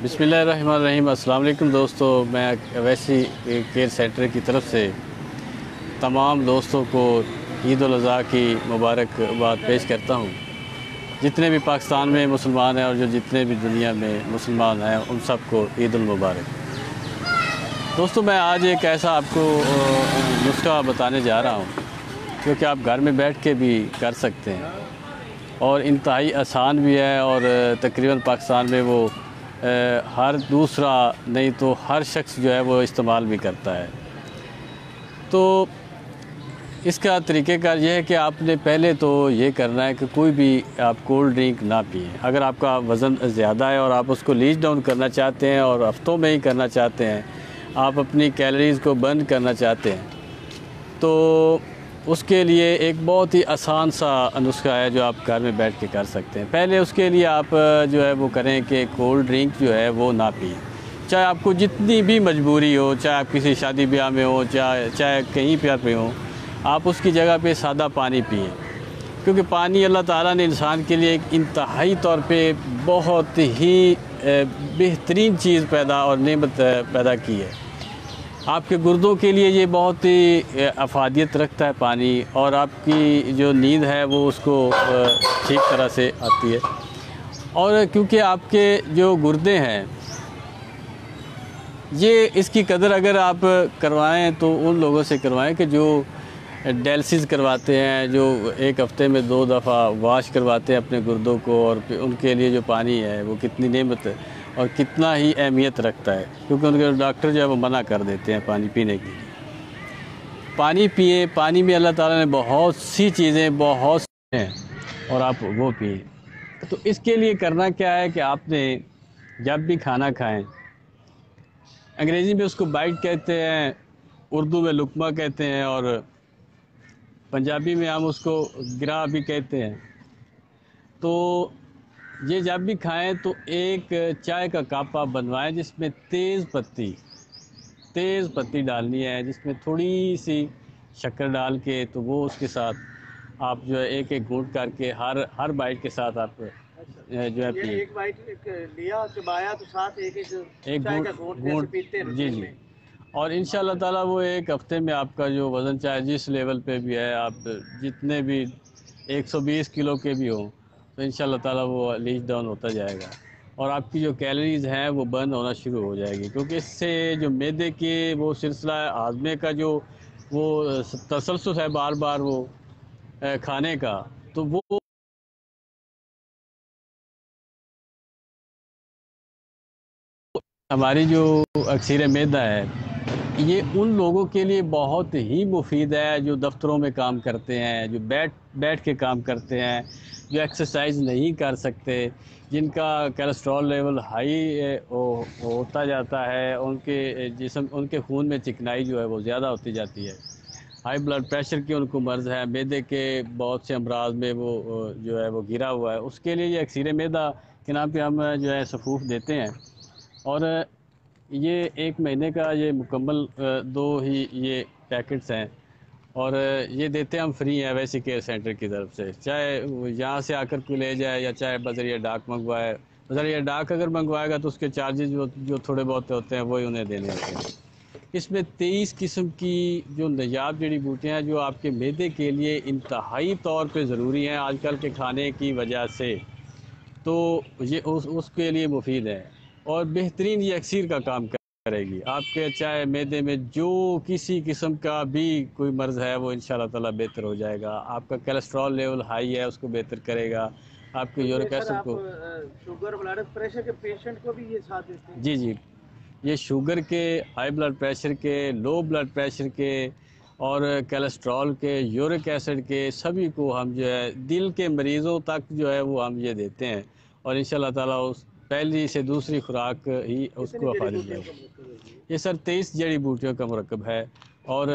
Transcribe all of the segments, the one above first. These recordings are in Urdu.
بسم اللہ الرحمن الرحیم۔ السلام علیکم دوستو، میں اویسی کیئر سینٹر کی طرف سے تمام دوستوں کو عید الاضحیٰ کی مبارکباد پیش کرتا ہوں۔ جتنے بھی پاکستان میں مسلمان ہیں اور جو جتنے بھی دنیا میں مسلمان ہیں ان سب کو عید المبارک۔ دوستو، میں آج ایک ایسا آپ کو نسخہ بتانے جا رہا ہوں جو کہ آپ گھر میں بیٹھ کے بھی کر سکتے ہیں اور انتہائی آسان بھی ہے، اور تقریباً پاکستان میں وہ ہر دوسرا نہیں تو ہر شخص جو ہے وہ استعمال بھی کرتا ہے۔ تو اس کا طریقہ کار یہ ہے کہ آپ نے پہلے تو یہ کرنا ہے کہ کوئی بھی آپ کولڈ ڈرنک نہ پئیں۔ اگر آپ کا وزن زیادہ ہے اور آپ اس کو لیچ ڈاؤن کرنا چاہتے ہیں اور ہفتوں میں ہی کرنا چاہتے ہیں، آپ اپنی کیلریز کو برن کرنا چاہتے ہیں، تو اس کے لیے ایک بہت ہی آسان سا نسخہ ہے جو آپ گھر میں بیٹھ کے کر سکتے ہیں۔ پہلے اس کے لیے آپ جو ہے وہ کریں کہ کولڈ ڈرنک جو ہے وہ نہ پئیں، چاہے آپ کو جتنی بھی مجبوری ہو، چاہے آپ کسی شادی بیاہ میں ہو، چاہے کہیں پہ ہوں، آپ اس کی جگہ پہ سادہ پانی پئیں، کیونکہ پانی اللہ تعالیٰ نے انسان کے لیے ایک انتہائی طور پہ بہت ہی بہترین چیز پیدا اور نعمت پیدا کی ہے۔ آپ کے گردوں کے لیے یہ بہت ہی افادیت رکھتا ہے پانی، اور آپ کی جو نیند ہے وہ اس کو ٹھیک طرح سے آتی ہے۔ اور کیونکہ آپ کے جو گردے ہیں، یہ اس کی قدر اگر آپ کروائیں تو ان لوگوں سے کروائیں کہ جو ڈیلسز کرواتے ہیں، جو ایک ہفتے میں 2 دفعہ واش کرواتے ہیں اپنے گردوں کو، اور ان کے لیے جو پانی ہے وہ کتنی نعمت ہے اور کتنا ہی اہمیت رکھتا ہے، کیونکہ ان کے ڈاکٹر جو ہے وہ منع کر دیتے ہیں پانی پینے کے لیے۔ پانی پئیں، پانی میں اللہ تعالیٰ نے بہت سی چیزیں بہت سی ہیں اور آپ وہ پئیں۔ تو اس کے لیے کرنا کیا ہے کہ آپ نے جب بھی کھانا کھائیں، انگریزی میں اس کو بائٹ کہتے ہیں، اردو میں لقمہ کہتے ہیں، اور پنجابی میں ہم اس کو گرا بھی کہتے ہیں۔ تو یہ جب بھی کھائیں تو ایک چائے کا کپ آپ بنوائیں جس میں تیز پتی ڈالنی ہے، جس میں تھوڑی سی شکر ڈال کے، تو وہ اس کے ساتھ آپ جو ہے ایک گھونٹ کر کے ہر بائٹ کے ساتھ آپ جو ہے پئیں۔ ایک بائٹ لیا چبایا تو ساتھ ایک چائے کا گھونٹ گھونٹ پیتے ہیں۔ جی، اور انشاءاللہ تعالیٰ وہ ایک ہفتے میں آپ کا جو وزن چاہے جس لیول پہ بھی ہے، آپ جتنے بھی 120 کلو کے بھی ہوں، تو انشاءاللہ تعالیٰ وہ لیچ ڈاؤن ہوتا جائے گا، اور آپ کی جو کیلریز ہیں وہ برن ہونا شروع ہو جائے گی، کیونکہ اس سے جو معدے کے وہ سلسلہ ہاضمے کا جو وہ تسلسل ہے بار بار وہ کھانے کا، تو وہ ہماری جو اکثیر معدہ ہے، یہ ان لوگوں کے لیے بہت ہی مفید ہے جو دفتروں میں کام کرتے ہیں، جو بیٹھ کے کام کرتے ہیں، جو ایکسرسائز نہیں کر سکتے، جن کا کولیسٹرول لیول ہائی ہوتا جاتا ہے، ان کے خون میں چکنائی جو ہے وہ زیادہ ہوتی جاتی ہے، ہائی بلڈ پریشر کی ان کو مرض ہے، معدے کے بہت سے امراض میں وہ جو ہے وہ گرا ہوا ہے، اس کے لیے یہ اکثیر معدہ کے نام پہ ہم جو ہے صفوف دیتے ہیں، اور یہ 1 مہینے کا یہ مکمل 2 ہی یہ پیکٹس ہیں، اور یہ دیتے ہم فری ہیں ویسی کیئر سینٹر کی طرف سے، چاہے یہاں سے آ کر کوئی لے جائے یا چاہے بذریعہ ڈاک منگوائے۔ بذریعہ ڈاک اگر منگوائے گا تو اس کے چارجز جو تھوڑے بہت ہوتے ہیں وہی انہیں دینے ہوتے ہیں۔ اس میں 23 قسم کی جو نایاب جڑی بوٹیاں ہیں جو آپ کے معدے کے لیے انتہائی طور پہ ضروری ہیں آج کل کے کھانے کی وجہ سے، تو یہ اس کے لیے مفید ہے، اور بہترین یہ اکسیر کا کام کرے گی۔ آپ کے چاہے معدے میں جو کسی قسم کا بھی کوئی مرض ہے وہ انشاءاللہ تعالیٰ بہتر ہو جائے گا، آپ کا کولیسٹرول لیول ہائی ہے اس کو بہتر کرے گا، آپ کے یورک ایسڈ کو شوگر بلڈ پریشر کے پیشنٹ کو بھی یہ ساتھ دیتے ہیں؟ جی، یہ شوگر کے، ہائی بلڈ پریشر کے، لو بلڈ پریشر کے، اور کولیسٹرول کے، یورک ایسڈ کے، سبھی کو ہم جو ہے دل کے مریضوں تک جو ہے وہ ہم یہ دیتے ہیں، اور انشاءاللہ تعالیٰ اس پہلی سے دوسری خوراک ہی اس کو افادیت دے گا۔ یہ سر 23 جڑی بوٹیوں کا مرکب ہے، اور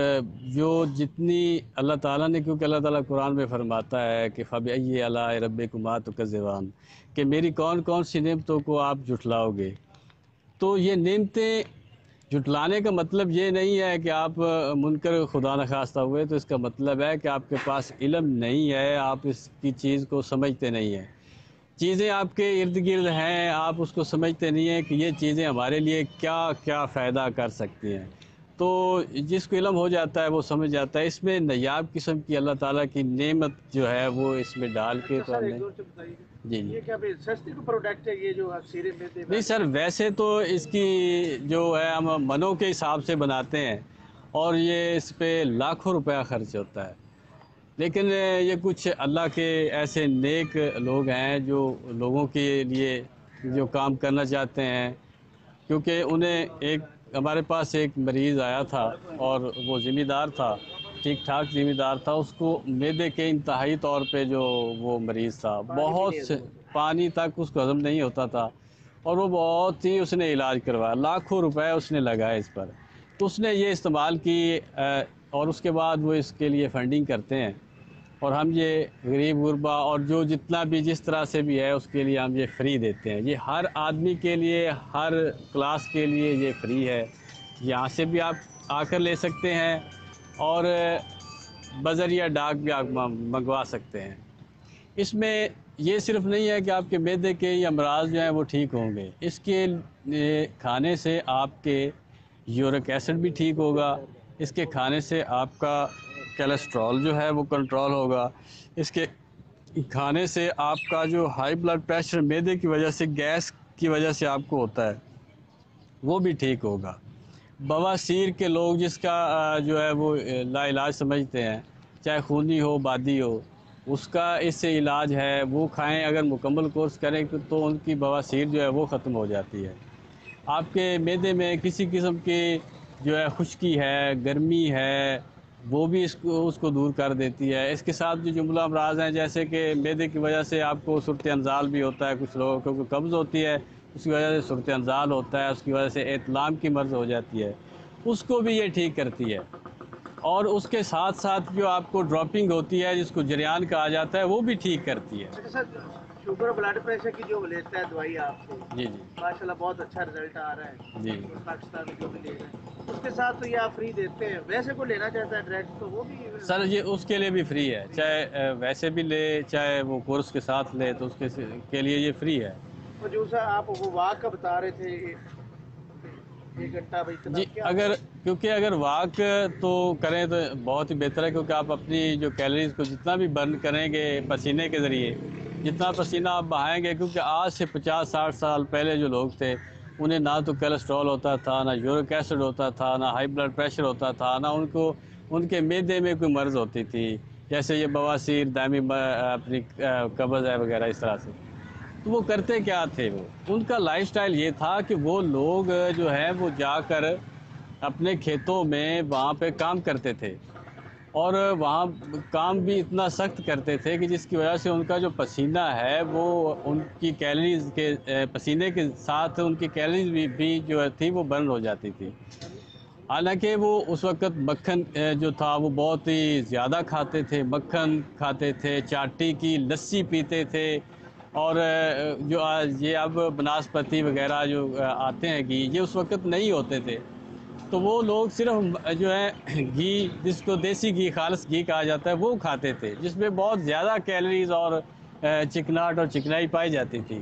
جو جتنی اللہ تعالیٰ نے، کیونکہ اللہ تعالیٰ قرآن میں فرماتا ہے کہ فَبِأَيِّ آلَاءِ رَبِّكُمَا تُكَذِّبَانِ، کہ میری کون کون سی نعمتوں کو آپ جھٹلاؤ گے۔ تو یہ نعمتیں جھٹلانے کا مطلب یہ نہیں ہے کہ آپ منکر خدا نخواستہ ہوئے، تو اس کا مطلب ہے کہ آپ کے پاس علم نہیں ہے، آپ اس کی چیز کو سمجھتے نہیں ہیں۔ چیزیں آپ کے ارد گرد ہیں، آپ اس کو سمجھتے نہیں ہیں کہ یہ چیزیں ہمارے لیے کیا کیا فائدہ کر سکتی ہیں۔ تو جس کو علم ہو جاتا ہے وہ سمجھ جاتا ہے، اس میں نایاب قسم کی اللہ تعالیٰ کی نعمت جو ہے وہ اس میں ڈال کے اچھا تو سر، ہم ایک نے دور سے بتائیے، جی جی یہ کیا سستی کو پروڈکٹ ہے یہ جو سیرے میں نہیں سر، ویسے تو اس کی جو ہے ہم منوں کے حساب سے بناتے ہیں اور یہ اس پہ لاکھوں روپیہ خرچ ہوتا ہے، لیکن یہ کچھ اللہ کے ایسے نیک لوگ ہیں جو لوگوں کے لیے جو کام کرنا چاہتے ہیں، کیونکہ انہیں ہمارے پاس ایک مریض آیا تھا اور وہ ذمہ دار تھا، ٹھیک ٹھاک ذمہ دار تھا، اس کو معدے کے انتہائی طور پہ جو وہ مریض تھا، پانی بھی بہت نہیں سے ہے پانی تک اس کو ہضم نہیں ہوتا تھا، اور وہ بہت ہی اس نے علاج کروایا، لاکھوں روپے اس نے لگائے اس پر، تو اس نے یہ استعمال کی اور اس کے بعد وہ اس کے لیے فنڈنگ کرتے ہیں، اور ہم یہ غریب غربا اور جو جتنا بھی جس طرح سے بھی ہے اس کے لیے ہم یہ فری دیتے ہیں، یہ ہر آدمی کے لیے، ہر کلاس کے لیے یہ فری ہے، یہاں سے بھی آپ آ کر لے سکتے ہیں اور بذریعہ ڈاک بھی آپ منگوا سکتے ہیں۔ اس میں یہ صرف نہیں ہے کہ آپ کے معدے کے یا امراض جو ہیں وہ ٹھیک ہوں گے، اس کے کھانے سے آپ کے یورک ایسڈ بھی ٹھیک ہوگا، اس کے کھانے سے آپ کا کیلسٹرول جو ہے وہ کنٹرول ہوگا، اس کے کھانے سے آپ کا جو ہائی بلڈ پریشر معدے کی وجہ سے، گیس کی وجہ سے آپ کو ہوتا ہے، وہ بھی ٹھیک ہوگا۔ بواسیر کے لوگ جس کا جو ہے وہ لا علاج سمجھتے ہیں، چاہے خونی ہو بادی ہو، اس کا اس سے علاج ہے، وہ کھائیں، اگر مکمل کورس کریں تو ان کی بواسیر جو ہے وہ ختم ہو جاتی ہے۔ آپ کے معدے میں کسی قسم کی جو ہے خشکی ہے، گرمی ہے، وہ بھی اس کو دور کر دیتی ہے۔ اس کے ساتھ جو جملہ امراض ہیں، جیسے کہ معدے کی وجہ سے آپ کو صورت انزال بھی ہوتا ہے، کچھ لوگوں کو قبض ہوتی ہے، اس کی وجہ سے صورت انزال ہوتا ہے، اس کی وجہ سے احتلام کی مرض ہو جاتی ہے، اس کو بھی یہ ٹھیک کرتی ہے۔ اور اس کے ساتھ ساتھ جو آپ کو ڈراپنگ ہوتی ہے، جس کو جریان کہا جاتا ہے، وہ بھی ٹھیک کرتی ہے۔ اچھا سر، شوگر اور بلڈ پریشر کی جو لیتا ہے دوائی آپ سے، جی جی ماشاءاللہ بہت اچھا رزلٹ آ رہا ہے، جی پاکستان میں جو بھی لے رہے ہیں اس کے ساتھ تو یہ آپ فری دیتے ہیں، ویسے کوئی لینا چاہتا ہے ڈائریکٹ تو وہ بھی سر، یہ اس کے لیے بھی فری ہے، چاہے ویسے بھی لے، چاہے وہ کورس کے ساتھ لے، تو اس کے لیے یہ فری ہے۔ اور جو سر آپ وہ واک کا بتا رہے تھے 1 گھنٹہ، بھائی اتنا جی، کیا ہے؟ اگر واک تو کریں تو بہت ہی بہتر ہے، کیونکہ آپ اپنی جو کیلریز کو جتنا بھی برن کریں گے پسینے کے ذریعے، جتنا پسینہ آپ بہائیں گے، کیونکہ آج سے 50-60 سال پہلے جو لوگ تھے، انہیں نہ تو کیلسٹرول ہوتا تھا، نہ یورک ایسڈ ہوتا تھا، نہ ہائی بلڈ پریشر ہوتا تھا، نہ ان کے معدے میں کوئی مرض ہوتی تھی، جیسے یہ بواسیر، دائمی اپنی قبض ہے وغیرہ، اس طرح سے۔ تو وہ کرتے کیا تھے؟ وہ ان کا لائف سٹائل یہ تھا کہ وہ لوگ جو ہے وہ جا کر اپنے کھیتوں میں وہاں پہ کام کرتے تھے، اور وہاں کام بھی اتنا سخت کرتے تھے کہ جس کی وجہ سے ان کا جو پسینہ ہے وہ ان کی کیلریز کے پسینے کے ساتھ ان کی کیلریز بھی جو تھی وہ برن ہو جاتی تھی۔ حالانکہ وہ اس وقت مکھن جو تھا وہ بہت ہی زیادہ کھاتے تھے، مکھن کھاتے تھے، چاٹی کی لسی پیتے تھے، اور جو یہ اب بناسپتی وغیرہ جو آتے ہیں گھی، یہ اس وقت نہیں ہوتے تھے، تو وہ لوگ صرف جو ہے گھی، جس کو دیسی گھی، خالص گھی کہا جاتا ہے، وہ کھاتے تھے، جس میں بہت زیادہ کیلریز اور چکناہٹ اور چکنائی پائی جاتی تھی۔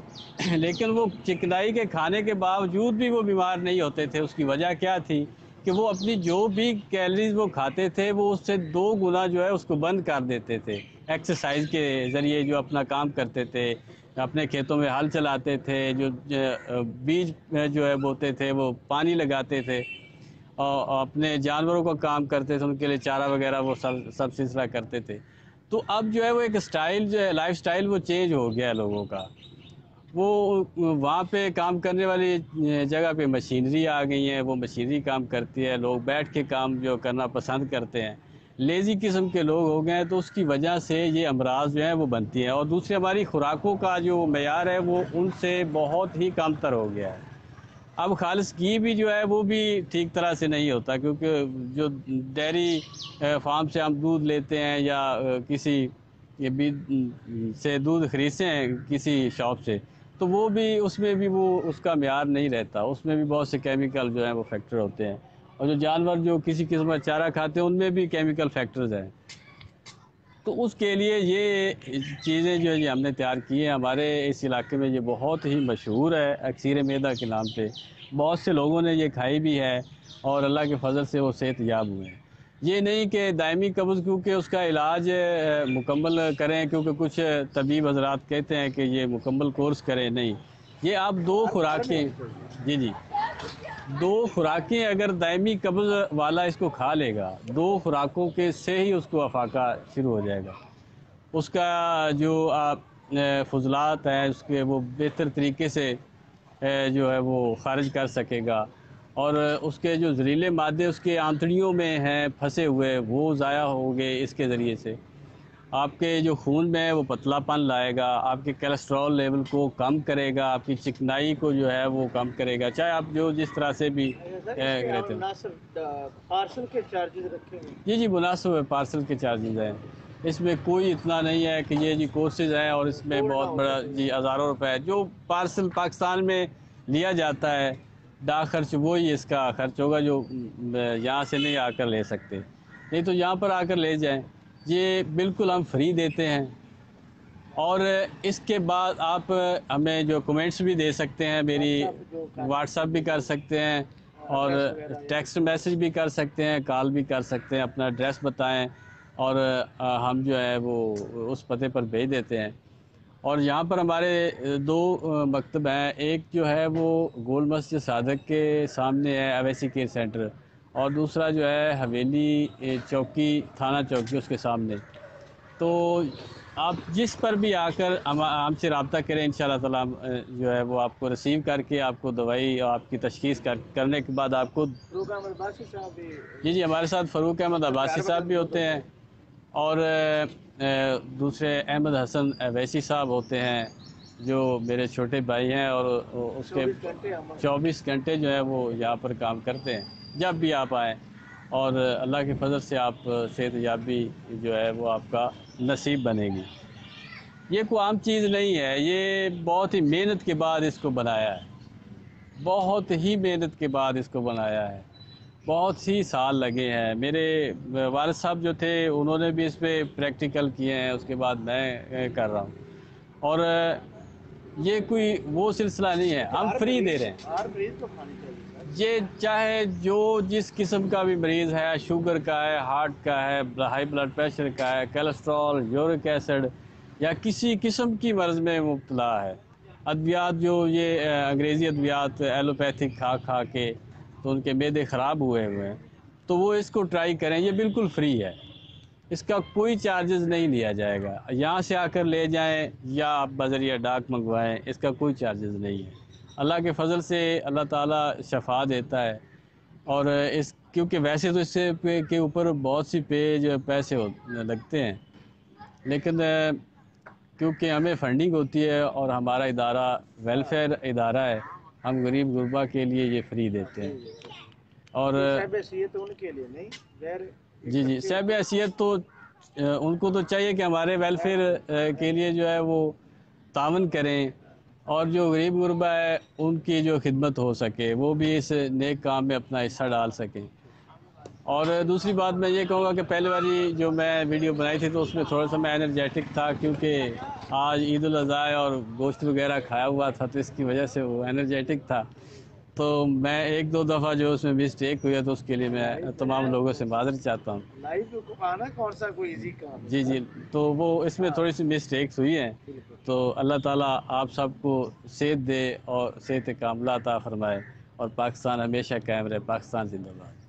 لیکن وہ چکنائی کے کھانے کے باوجود بھی وہ بیمار نہیں ہوتے تھے۔ اس کی وجہ کیا تھی کہ وہ اپنی جو بھی کیلریز وہ کھاتے تھے وہ اس سے 2 گنا جو ہے اس کو بند کر دیتے تھے، ایکسرسائز کے ذریعے جو اپنا کام کرتے تھے، اپنے کھیتوں میں ہل چلاتے تھے، جو بیج جو ہے بوتے تھے، وہ پانی لگاتے تھے، اور اپنے جانوروں کا کام کرتے تھے، ان کے لیے چارہ وغیرہ وہ سب سلسلہ کرتے تھے۔ تو اب جو ہے وہ ایک سٹائل جو ہے، لائف سٹائل وہ چینج ہو گیا ہے لوگوں کا۔ وہ وہاں پہ کام کرنے والی جگہ پہ مشینری آ گئی ہیں، وہ مشینری کام کرتی ہے، لوگ بیٹھ کے کام جو کرنا پسند کرتے ہیں، لیزی قسم کے لوگ ہو گئے ہیں، تو اس کی وجہ سے یہ امراض جو ہیں وہ بنتی ہیں۔ اور دوسری ہماری خوراکوں کا جو معیار ہے وہ ان سے بہت ہی کم تر ہو گیا ہے۔ اب خالص گھی بھی جو ہے وہ بھی ٹھیک طرح سے نہیں ہوتا، کیونکہ جو ڈیری فارم سے ہم دودھ لیتے ہیں یا کسی یہ بھی سے دودھ خریدتے ہیں کسی شاپ سے، تو وہ بھی اس میں بھی وہ اس کا معیار نہیں رہتا، اس میں بھی بہت سے کیمیکل جو ہیں وہ فیکٹر ہوتے ہیں، اور جو جانور جو کسی قسم کا چارہ کھاتے ہیں ان میں بھی کیمیکل فیکٹرز ہیں۔ تو اس کے لیے یہ چیزیں جو ہے ہم نے تیار کی ہیں. ہمارے اس علاقے میں یہ بہت ہی مشہور ہے اکثیر معدہ کے نام پہ. بہت سے لوگوں نے یہ کھائی بھی ہے اور اللہ کے فضل سے وہ صحت یاب ہوئے ہیں. یہ نہیں کہ دائمی قبض کیونکہ اس کا علاج مکمل کریں، کیونکہ کچھ طبیب حضرات کہتے ہیں کہ یہ مکمل کورس کریں. نہیں، یہ آپ 2 خوراکیں، جی 2 خوراکیں اگر دائمی قبض والا اس کو کھا لے گا، 2 خوراکوں کے سے ہی اس کو افاقہ شروع ہو جائے گا. اس کا جو فضلات ہیں اس کے وہ بہتر طریقے سے جو ہے وہ خارج کر سکے گا، اور اس کے جو زہریلے مادے اس کے آنتڑیوں میں ہیں پھنسے ہوئے وہ ضائع ہوں گے. اس کے ذریعے سے آپ کے جو خون میں ہے وہ پتلا پن لائے گا، آپ کے کولیسٹرول لیول کو کم کرے گا، آپ کی چکنائی کو جو ہے وہ کم کرے گا، چاہے آپ جو جس طرح سے بھی رہتے ہیں. مناسب پارسل کے چارجز رکھیں گے؟ جی مناسب ہے، پارسل کے چارجز ہیں. اس میں کوئی اتنا نہیں ہے کہ یہ کورسز ہیں اور اس میں بہت بڑا ہزاروں روپے جو پارسل پاکستان میں لیا جاتا ہے ڈاک خرچ، وہی اس کا خرچ ہوگا جو یہاں سے نہیں آ کر لے سکتے. نہیں تو یہاں پر آ کر لے جائیں. یہ بالکل ہم فری دیتے ہیں. اور اس کے بعد آپ ہمیں جو کمنٹس بھی دے سکتے ہیں، میری واٹس ایپ بھی کر سکتے ہیں اور ٹیکسٹ میسج بھی کر سکتے ہیں، کال بھی کر سکتے ہیں. اپنا ایڈریس بتائیں اور ہم جو ہے وہ اس پتے پر بھیج دیتے ہیں. اور یہاں پر ہمارے 2 مکتب ہیں. ایک جو ہے وہ گول مسجد صادق کے سامنے ہے اویسی کیئر سینٹر، اور دوسرا جو ہے حویلی چوکی تھانہ چوکی اس کے سامنے. تو آپ جس پر بھی آ کر ہم سے رابطہ کریں، انشاءاللہ تعالی جو ہے وہ آپ کو ریسیو کر کے آپ کو دوائی اور آپ کی تشخیص کرنے کے بعد آپ کو فروخ احمد عباسی صاحب بھی جی ہمارے ساتھ فاروق احمد عباسی صاحب بھی ہوتے ہیں، اور دوسرے احمد حسن اویسی صاحب ہوتے ہیں جو میرے چھوٹے بھائی ہیں، اور اس کے 24 گھنٹے جو ہے وہ یہاں پر کام کرتے ہیں. جب بھی آپ آئیں اور اللہ کے فضل سے آپ صحت یابی جو ہے وہ آپ کا نصیب بنے گی. یہ کوئی عام چیز نہیں ہے، یہ بہت ہی محنت کے بعد اس کو بنایا ہے، بہت ہی محنت کے بعد اس کو بنایا ہے. بہت ہی سال لگے ہیں. میرے والد صاحب جو تھے انہوں نے بھی اس پہ پریکٹیکل کیے ہیں، اس کے بعد میں کر رہا ہوں. اور یہ کوئی وہ سلسلہ نہیں ہے، ہم فری دے رہے ہیں. ہر مریض کو کھانی چاہیے سر. یہ چاہے جو جس قسم کا بھی مریض ہے، شوگر کا ہے، ہارٹ کا ہے، ہائی بلڈ پریشر کا ہے، کولیسٹرول، یورک ایسڈ، یا کسی قسم کی مرض میں مبتلا ہے. ادویات جو یہ انگریزی ادویات ایلوپیتھک کھا کے تو ان کے معدے خراب ہوئے ہیں، تو وہ اس کو ٹرائی کریں. یہ بالکل فری ہے، اس کا کوئی چارجز نہیں لیا جائے گا. یہاں سے آ کر لے جائیں یا آپ بذریعہ ڈاک منگوائیں، اس کا کوئی چارجز نہیں ہے. اللہ کے فضل سے اللہ تعالیٰ شفا دیتا ہے. اور کیونکہ ویسے تو اس سے کے اوپر بہت سی پیسے لگتے ہیں، لیکن کیونکہ ہمیں فنڈنگ ہوتی ہے اور ہمارا ادارہ ویلفیئر ادارہ ہے، ہم غریب غربا کے لیے یہ فری دیتے ہیں. اور صاحب حیثیت ان کے لیے نہیں، غیر جی صاحب حیثیت تو ان کو تو چاہیے کہ ہمارے ویلفیئر کے لیے جو ہے وہ تعاون کریں، اور جو غریب غربا ہے ان کی جو خدمت ہو سکے وہ بھی اس نیک کام میں اپنا حصہ ڈال سکیں. اور دوسری بات میں یہ کہوں گا کہ پہلے والی جو میں ویڈیو بنائی تھی تو اس میں تھوڑا سا میں انرجیٹک تھا، کیونکہ آج عید الاضحیٰ اور گوشت وغیرہ کھایا ہوا تھا تو اس کی وجہ سے وہ انرجیٹک تھا. تو میں 1-2 دفعہ جو اس میں مسٹیک ہوئی ہے تو اس کے لیے میں تمام لوگوں سے معذرت چاہتا ہوں. لائیو کو آنا کون سا کوئی ایزی کام ہے. جی تو وہ اس میں تھوڑی سی مسٹیکس ہوئی ہیں. تو اللہ تعالیٰ آپ سب کو صحت دے اور صحت کاملہ عطا فرمائے، اور پاکستان ہمیشہ قائم رہے. پاکستان زندہ باد.